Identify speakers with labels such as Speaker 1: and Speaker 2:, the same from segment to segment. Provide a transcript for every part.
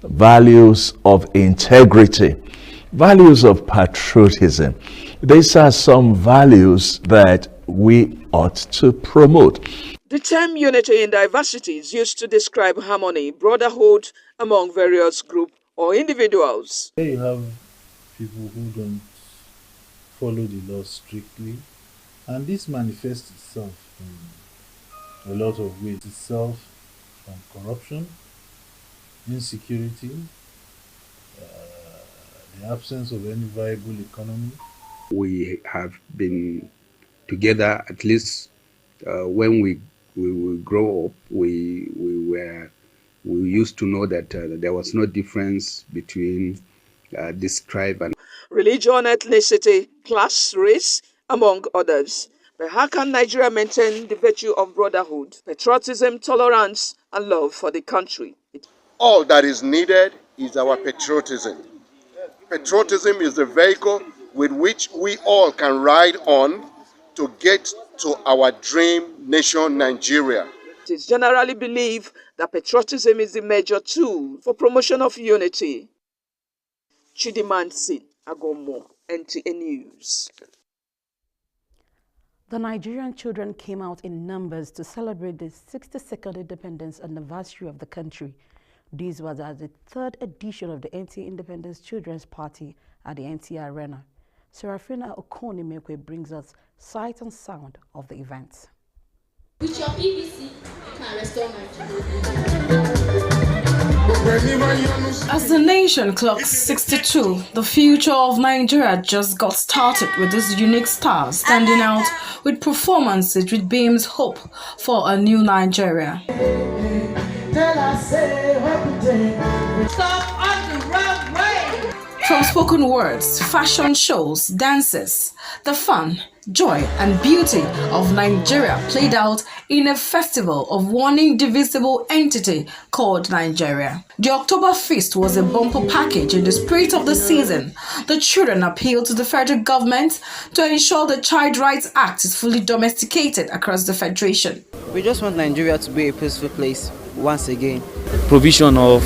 Speaker 1: values of integrity, values of patriotism. These are some values that we ought to promote.
Speaker 2: The term unity in diversity is used to describe harmony, brotherhood among various groups or individuals.
Speaker 3: Here you have people who don't follow the law strictly, and this manifests itself in a lot of ways. Itself from corruption, insecurity, the absence of any viable economy.
Speaker 4: We have been together, at least when we grow up, we used to know that there was no difference between this tribe and
Speaker 2: religion, ethnicity, class, race, among others. But how can Nigeria maintain the virtue of brotherhood, patriotism, tolerance, and love for the country?
Speaker 5: All that is needed is our patriotism. Patriotism is the vehicle with which we all can ride on to get to our dream nation, Nigeria.
Speaker 2: It is generally believed that patriotism is the major tool for promotion of unity. Chidimansi Agomo, NTA News.
Speaker 6: The Nigerian children came out in numbers to celebrate the 62nd independence anniversary of the country. This was at the third edition of the NTA Independence Children's Party at the NTA Arena. Serafina Okonimekwe brings us sight and sound of the event.
Speaker 7: With your PVC, you can restore Nigeria.
Speaker 8: As the nation clocks 62, the future of Nigeria just got started with this unique star standing out with performances which beams hope for a new Nigeria.
Speaker 7: Stop on the wrong way.
Speaker 8: From spoken words, fashion shows, dances, the fun, joy and beauty of Nigeria played out in a festival of one indivisible entity called Nigeria. The October Feast was a bumper package in the spirit of the season. The children appealed to the federal government to ensure the Child Rights Act is fully domesticated across the federation.
Speaker 9: We just want Nigeria to be a peaceful place once again.
Speaker 10: Provision of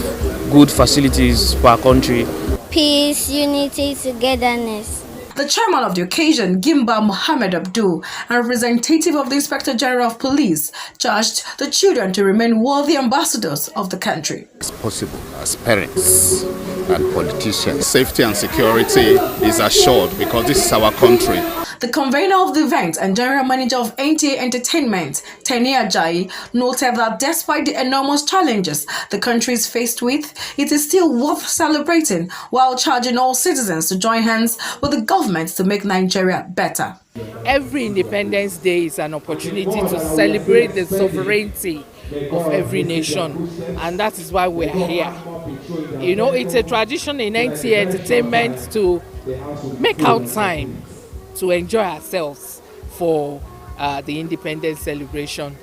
Speaker 10: good facilities for our country.
Speaker 11: Peace, unity, togetherness.
Speaker 8: The chairman of the occasion, Gimba Mohammed Abdul, and representative of the Inspector General of Police, charged the children to remain worthy ambassadors of the country.
Speaker 12: It's possible as parents and politicians. Safety and security is assured because this is our country.
Speaker 8: The convener of the event and general manager of NTA Entertainment, Teni Ajayi, noted that despite the enormous challenges the country is faced with, it is still worth celebrating while charging all citizens to join hands with the government to make Nigeria better.
Speaker 13: Every Independence Day is an opportunity to celebrate the sovereignty of every nation, and that is why we're here. You know, it's a tradition in NTA Entertainment to make out time to enjoy ourselves for the independence celebration.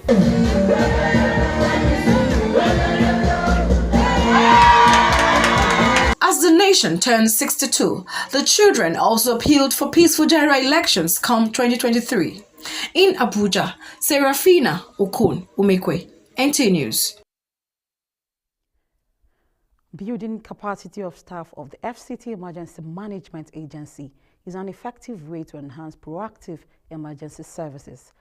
Speaker 8: As the nation turns 62, the children also appealed for peaceful general elections come 2023. In Abuja, Serafina Okonimekwe, NTA News.
Speaker 6: Building capacity of staff of the FCT Emergency Management Agency is an effective way to enhance proactive emergency services.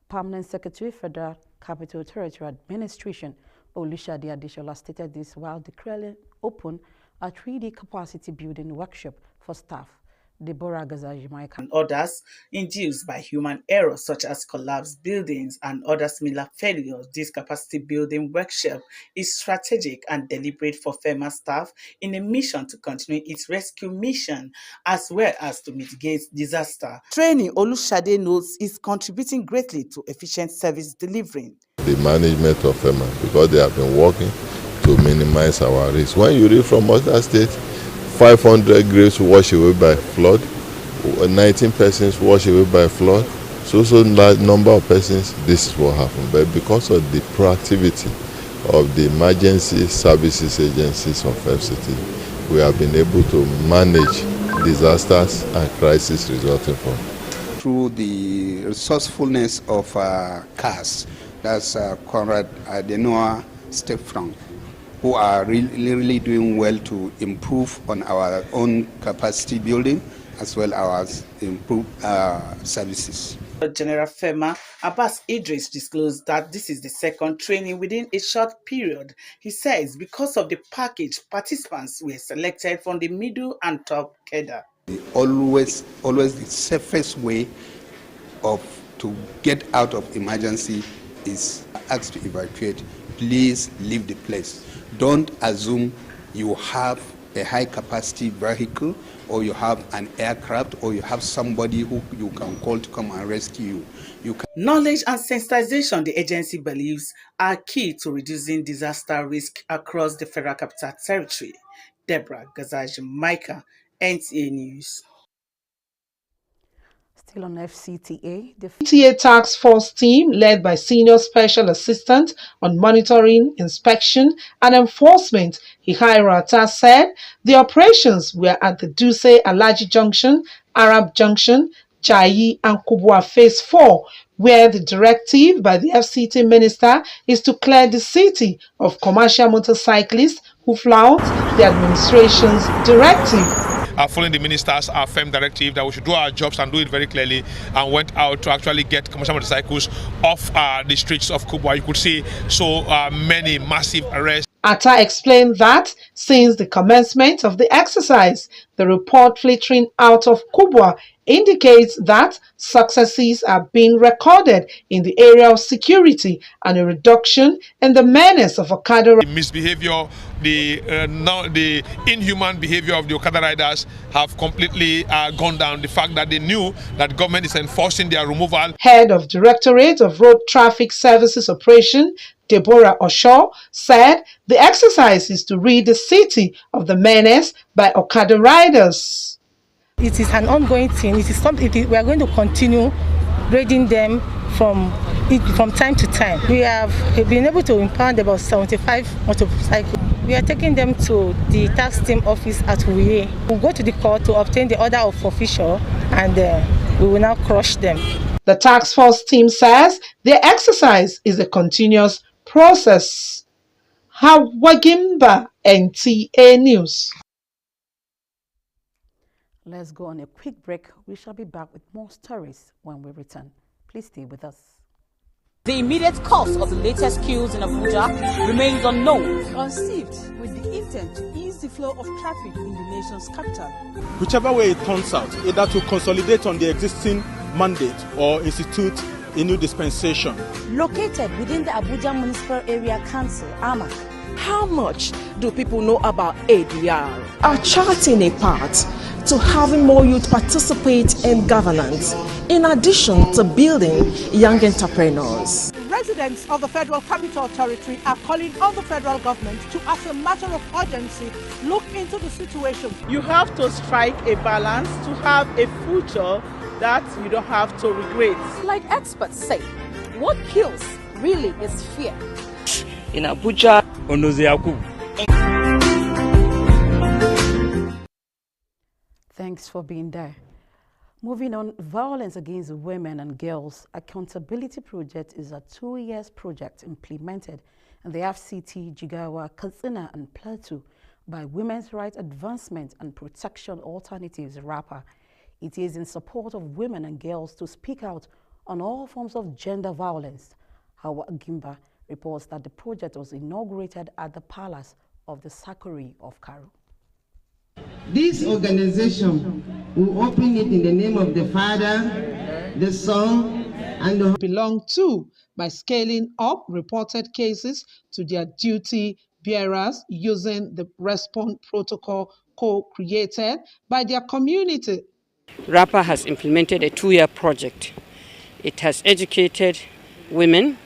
Speaker 6: Permanent Secretary, Federal Capital Territory Administration, Olushade Adeshola, stated this while declaring open a 3D capacity building workshop for staff. Deborah Gazajimaika.
Speaker 14: And others induced by human errors such as collapsed buildings and other similar failures. This capacity building workshop is strategic and deliberate for FEMA staff in a mission to continue its rescue mission as well as to mitigate disaster. Training, Olushade notes, is contributing greatly to efficient service delivery.
Speaker 15: The management of FEMA, because they have been working to minimize our risk. When you read from other states, 500 graves washed away by flood, 19 persons washed away by flood, so large number of persons, this is what happened. But because of the proactivity of the emergency services agencies of FCT, we have been able to manage disasters and crises resulting from.
Speaker 16: Through the resourcefulness of CAS, that's Conrad Adenoa Step Front, who are really doing well to improve on our own capacity building as well as improve services.
Speaker 14: General FEMA Abbas Idris disclosed that this is the second training within a short period. He says because of the package, participants were selected from the middle and top cadre.
Speaker 16: Always the safest way to get out of emergency is asked to evacuate. Please leave the place. Don't assume you have a high capacity vehicle or you have an aircraft or you have somebody who you can call to come and rescue you.
Speaker 14: Knowledge and sensitization, the agency believes, are key to reducing disaster risk across the Federal Capital Territory. Deborah Gazaj-Micah, NTA News.
Speaker 6: Still on FCTA, the
Speaker 17: FCTA Task Force team, led by Senior Special Assistant on Monitoring, Inspection and Enforcement, Hihairata, said the operations were at the Duse Alaji Junction, Arab Junction, Jayi and Kubwa Phase 4, where the directive by the FCT minister is to clear the city of commercial motorcyclists who flout the administration's directive.
Speaker 18: Following the minister's firm directive that we should do our jobs and do it very clearly, and went out to actually get commercial motorcycles off the streets of Kubwa. You could see so many massive arrests.
Speaker 17: Atta explained that since the commencement of the exercise, the report filtering out of Kubwa indicates that successes are being recorded in the area of security and a reduction in the menace of Okada.
Speaker 18: The misbehavior, the inhuman behavior of the Okada riders have completely gone down. The fact that they knew that government is enforcing their removal.
Speaker 17: Head of Directorate of Road Traffic Services Operation, Deborah Oshaw, said the exercise is to rid the city of the menace by Okada riders.
Speaker 19: It is an ongoing thing. It is something we are going to continue raiding them from time to time. We have been able to impound about 75 motorcycles. We are taking them to the tax team office at Wuye. We'll go to the court to obtain the order of official, and we will now crush them.
Speaker 17: The task force team says the exercise is a continuous process. Hawagimba, NTA News.
Speaker 6: Let's go on a quick break. We shall be back with more stories when we return. Please stay with us.
Speaker 20: The immediate cause of the latest queues in Abuja remains unknown.
Speaker 21: Conceived with the intent to ease the flow of traffic in the nation's capital.
Speaker 22: Whichever way it turns out, either to consolidate on the existing mandate or institute a new dispensation.
Speaker 21: Located within the Abuja Municipal Area Council, AMAC. How much do people know about ADR?
Speaker 23: Are charting a path to having more youth participate in governance, in addition to building young entrepreneurs.
Speaker 21: Residents of the Federal Capital Territory are calling on the federal government to, as a matter of urgency, look into the situation.
Speaker 24: You have to strike a balance to have a future that you don't have to regret.
Speaker 20: Like experts say, what kills really is fear.
Speaker 21: In Abuja,
Speaker 6: Thanks for being there. Moving on, violence against women and girls accountability project is a 2-year project implemented in the FCT, Jigawa, Katsina and Plateau by Women's Rights Advancement and Protection Alternatives, RAPA. It is in support of women and girls to speak out on all forms of gender violence. Hawa Gimba reports that the project was inaugurated at the Palace of the Sakuri of Karo.
Speaker 25: This organization will open it in the name of the Father, the Son, and the
Speaker 17: belong to by scaling up reported cases to their duty bearers using the response protocol co-created by their community.
Speaker 26: RAPA has implemented a 2-year project. It has educated women,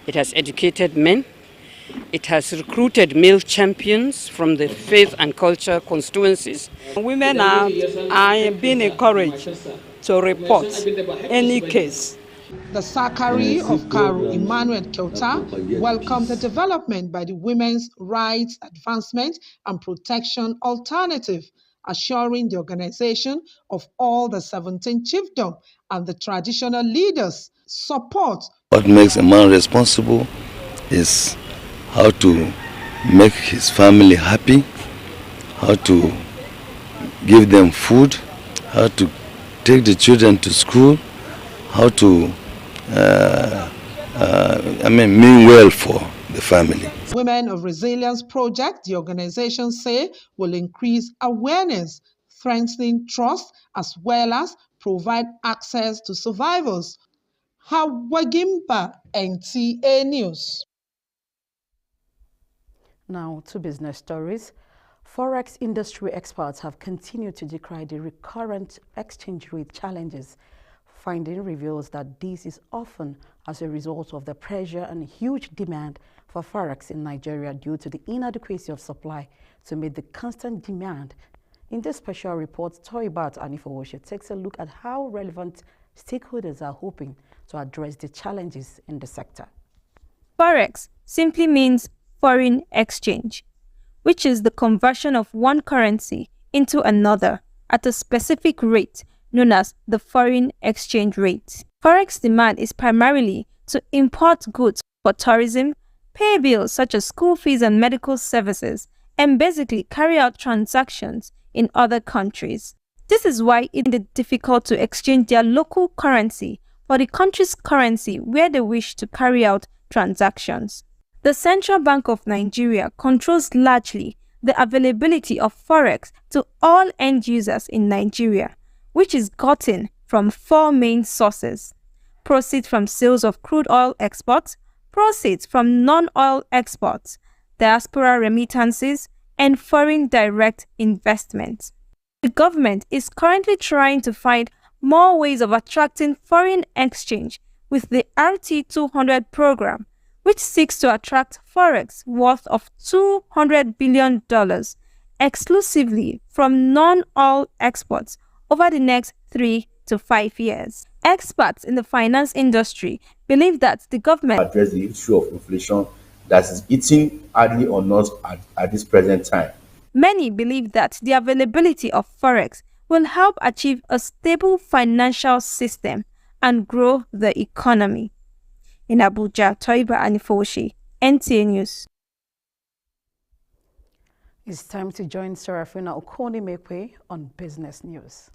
Speaker 26: it has educated men, it has recruited male champions from the faith and culture constituencies.
Speaker 27: Women are being encouraged to report any case.
Speaker 17: The Sakari of Karu, Emmanuel Kyota, welcomed the development by the Women's Rights Advancement and Protection Alternative, assuring the organization of all the 17 chiefdom and the traditional leaders support.
Speaker 28: What makes a man responsible is how to
Speaker 1: make his family happy, how to give them food, how to take the children to school, how to mean well for the family.
Speaker 17: Women of Resilience Project, the organization say, will increase awareness, strengthening trust, as well as provide access to survivors. Hawagimba, NTA News.
Speaker 6: Now to business stories. Forex industry experts have continued to decry the recurrent exchange rate challenges. Finding reveals that this is often as a result of the pressure and huge demand for forex in Nigeria due to the inadequacy of supply to meet the constant demand. In this special report, Toibat Anifowoshe takes a look at how relevant stakeholders are hoping to address the challenges in the sector.
Speaker 2: Forex simply means foreign exchange, which is the conversion of one currency into another at a specific rate known as the foreign exchange rate. Forex demand is primarily to import goods for tourism, pay bills such as school fees and medical services, and basically carry out transactions in other countries. This is why it is difficult to exchange their local currency for the country's currency where they wish to carry out transactions. The Central Bank of Nigeria controls largely the availability of forex to all end users in Nigeria, which is gotten from four main sources: proceeds from sales of crude oil exports, proceeds from non-oil exports, diaspora remittances, and foreign direct investments. The government is currently trying to find more ways of attracting foreign exchange with the RT200 program, which seeks to attract forex worth of $200 billion exclusively from non-oil exports over the next 3 to 5 years. Experts in the finance industry believe that the government
Speaker 3: address the issue of inflation that is eating hardly or not at this present time.
Speaker 2: Many believe that the availability of forex will help achieve a stable financial system and grow the economy. In Abuja, Toiba Anifoshi, NTA News.
Speaker 6: It's time to join Serafina Okoni-Mekwe on Business News.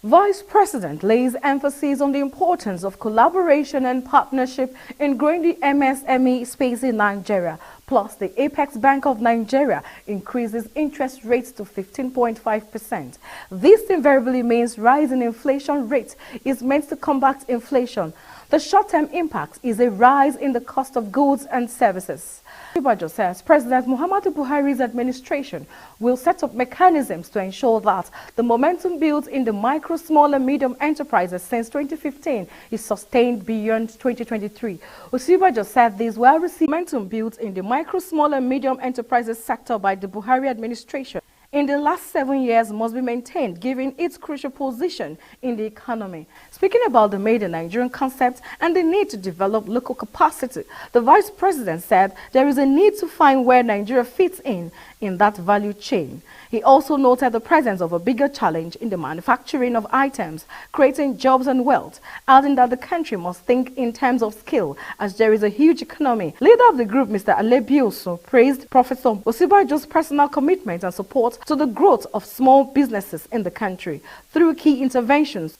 Speaker 4: Vice President lays emphasis on the importance of collaboration and partnership in growing the MSME space in Nigeria. Plus, the Apex Bank of Nigeria increases interest rates to 15.5%. This invariably means rising inflation rate is meant to combat inflation. The short-term impact is a rise in the cost of goods and services. Ibajo says President Muhammadu Buhari's administration will set up mechanisms to ensure that the momentum built in the micro, small and medium enterprises since 2015 is sustained beyond 2023. Osibajo said this while receiving momentum built in the micro, small and medium enterprises sector by the Buhari administration in the last 7 years must be maintained given its crucial position in the economy. Speaking about the Made in Nigerian concept and the need to develop local capacity, the Vice President said there is a need to find where Nigeria fits in that value chain. He also noted the presence of a bigger challenge in the manufacturing of items, creating jobs and wealth, adding that the country must think in terms of skill as there is a huge economy. Leader of the group, Mr. Alebioso, praised Professor Osibajo's personal commitment and support to the growth of small businesses in the country through key interventions.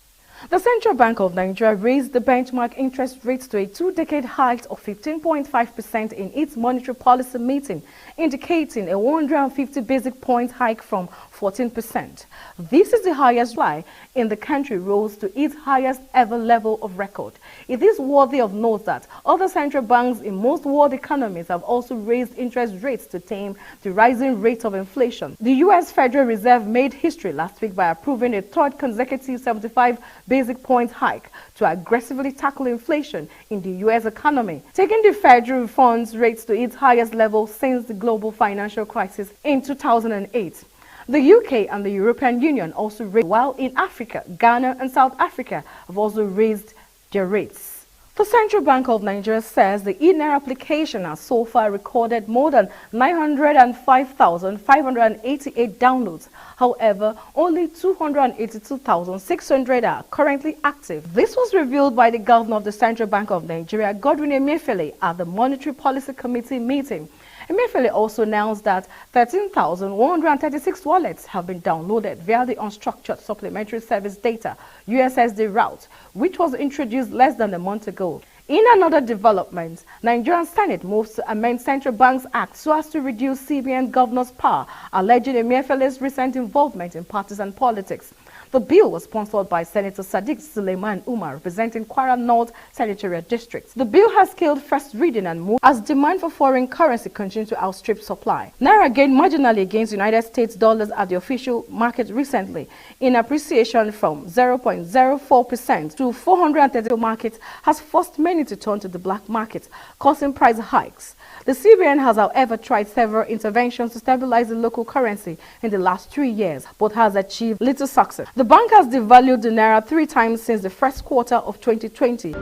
Speaker 4: The Central Bank of Nigeria raised the benchmark interest rate to a 2-decade height of 15.5% in its monetary policy meeting, indicating a 150 basic point hike from 14%. This is the highest rise in the country, rose to its highest ever level of record. It is worthy of note that other central banks in most world economies have also raised interest rates to tame the rising rate of inflation. The U.S. Federal Reserve made history last week by approving a third consecutive 75 basic point hike to aggressively tackle inflation in the U.S. economy, taking the federal funds rates to its highest level since the global financial crisis in 2008. The UK and the European Union also raised, while in Africa, Ghana and South Africa have also raised their rates. The Central Bank of Nigeria says the e-Naira application has so far recorded more than 905,588 downloads. However, only 282,600 are currently active. This was revealed by the Governor of the Central Bank of Nigeria, Godwin Emefiele, at the Monetary Policy Committee meeting. Emefiele also announced that 13,136 wallets have been downloaded via the Unstructured Supplementary Service Data (USSD) route, which was introduced less than a month ago. In another development, Nigerian Senate moves to amend Central Bank's Act so as to reduce CBN governor's power, alleging Emefiele's recent involvement in partisan politics. The bill was sponsored by Senator Sadiq Suleiman Umar, representing Kwara North Senatorial District. The bill has scaled first reading and moved as demand for foreign currency continues to outstrip supply. Naira gained marginally against United States dollars at the official market recently, in appreciation from 0.04% to 430 market has forced many to turn to the black market, causing price hikes. The CBN has, however, tried several interventions to stabilize the local currency in the last 3 years, but has achieved little success. The bank has devalued the Naira 3 times since the first quarter of 2020.